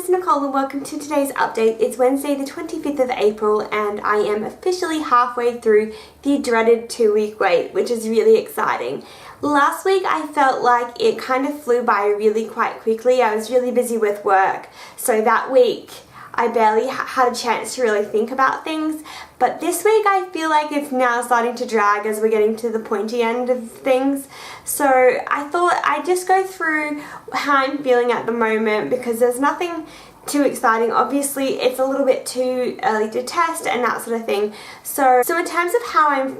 it's Nicole and welcome to today's update. It's Wednesday the 25th of April and I am officially halfway through the dreaded 2-week wait, which is really exciting. Last week I felt like it kind of flew by really quite quickly. I was really busy with work, so that week I barely had a chance to really think about things, but this week I feel like it's now starting to drag as we're getting to the pointy end of things. So I thought I'd just go through how I'm feeling at the moment because there's nothing too exciting. Obviously it's a little bit too early to test and that sort of thing. So in terms of how I'm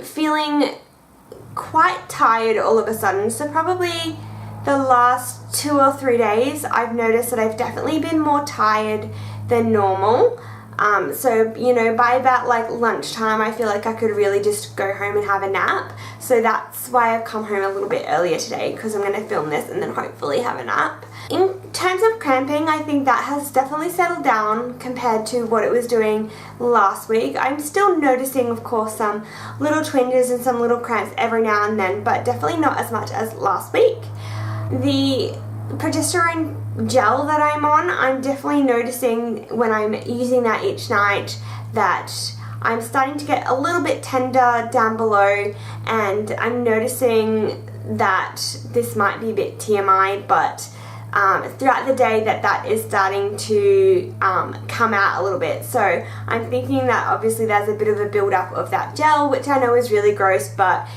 feeling quite tired all of a sudden. So probably the last 2 or 3 days I've noticed that I've definitely been more tired than normal. So you know, by about like lunchtime I feel like I could really just go home and have a nap. So that's why I've come home a little bit earlier today, because I'm going to film this and then hopefully have a nap. In terms of cramping, I think that has definitely settled down compared to what it was doing last week. I'm still noticing, of course, some little twinges and some little cramps every now and then, but definitely not as much as last week. The progesterone gel that I'm on, I'm definitely noticing when I'm using that each night that I'm starting to get a little bit tender down below, and I'm noticing that this might be a bit TMI, but throughout the day that is starting to come out a little bit. So I'm thinking that obviously there's a bit of a build-up of that gel, which I know is really gross, but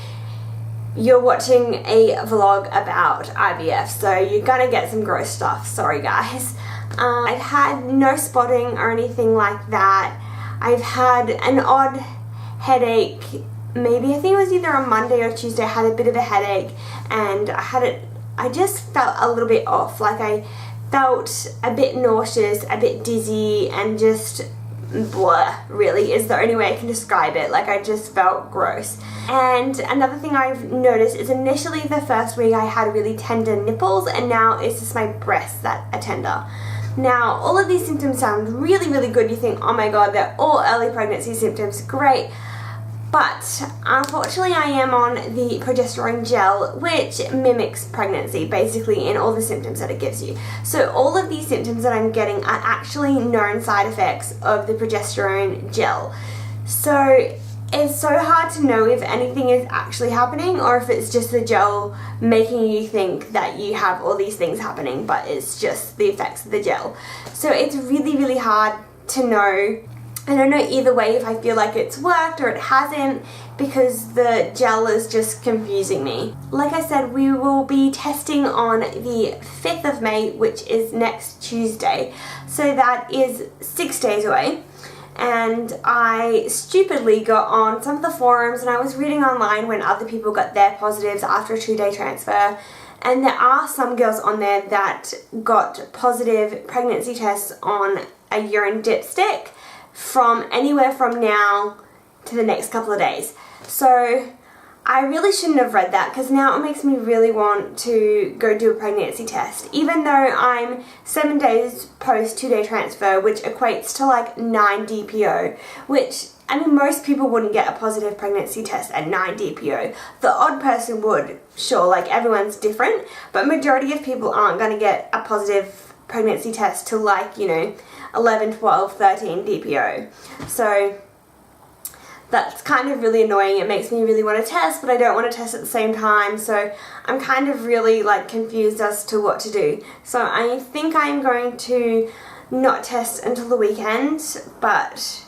you're watching a vlog about IVF, so you're gonna get some gross stuff. Sorry guys. I've had no spotting or anything like that. I've had an odd headache. Maybe I think it was either on Monday or Tuesday. I had a bit of a headache and I just felt a little bit off. Like I felt a bit nauseous, a bit dizzy, and just blah, really is the only way I can describe it. Like I just felt gross. And another thing I've noticed is initially the first week I had really tender nipples, and now it's just my breasts that are tender. Now all of these symptoms sound really, really good. You think, oh my god, they're all early pregnancy symptoms, great. But unfortunately I am on the progesterone gel, which mimics pregnancy basically in all the symptoms that it gives you. So all of these symptoms that I'm getting are actually known side effects of the progesterone gel. So it's so hard to know if anything is actually happening or if it's just the gel making you think that you have all these things happening, but it's just the effects of the gel. So it's really, really hard to know. I don't know either way if I feel like it's worked or it hasn't, because the gel is just confusing me. Like I said, we will be testing on the 5th of May, which is next Tuesday. So that is 6 days away. And I stupidly got on some of the forums and I was reading online when other people got their positives after a 2-day transfer. And there are some girls on there that got positive pregnancy tests on a urine dipstick from anywhere from now to the next couple of days. So I really shouldn't have read that, because now it makes me really want to go do a pregnancy test, even though I'm 7 days post 2-day transfer, which equates to like 9 DPO, which, I mean, most people wouldn't get a positive pregnancy test at 9 DPO. The odd person would, sure, like everyone's different, but majority of people aren't going to get a positive pregnancy test till like, you know, 11, 12, 13 DPO. So that's kind of really annoying. It makes me really want to test, but I don't want to test at the same time. So I'm kind of really like confused as to what to do. So I think I'm going to not test until the weekend, but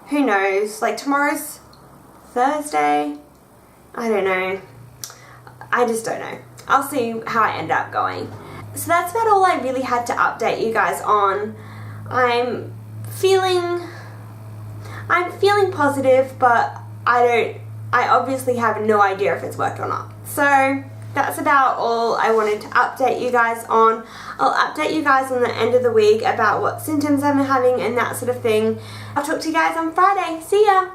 who knows? Like tomorrow's Thursday. I don't know. I just don't know. I'll see how I end up going. So that's about all I really had to update you guys on. I'm feeling positive, but I obviously have no idea if it's worked or not. So that's about all I wanted to update you guys on. I'll update you guys on the end of the week about what symptoms I'm having and that sort of thing. I'll talk to you guys on Friday. See ya!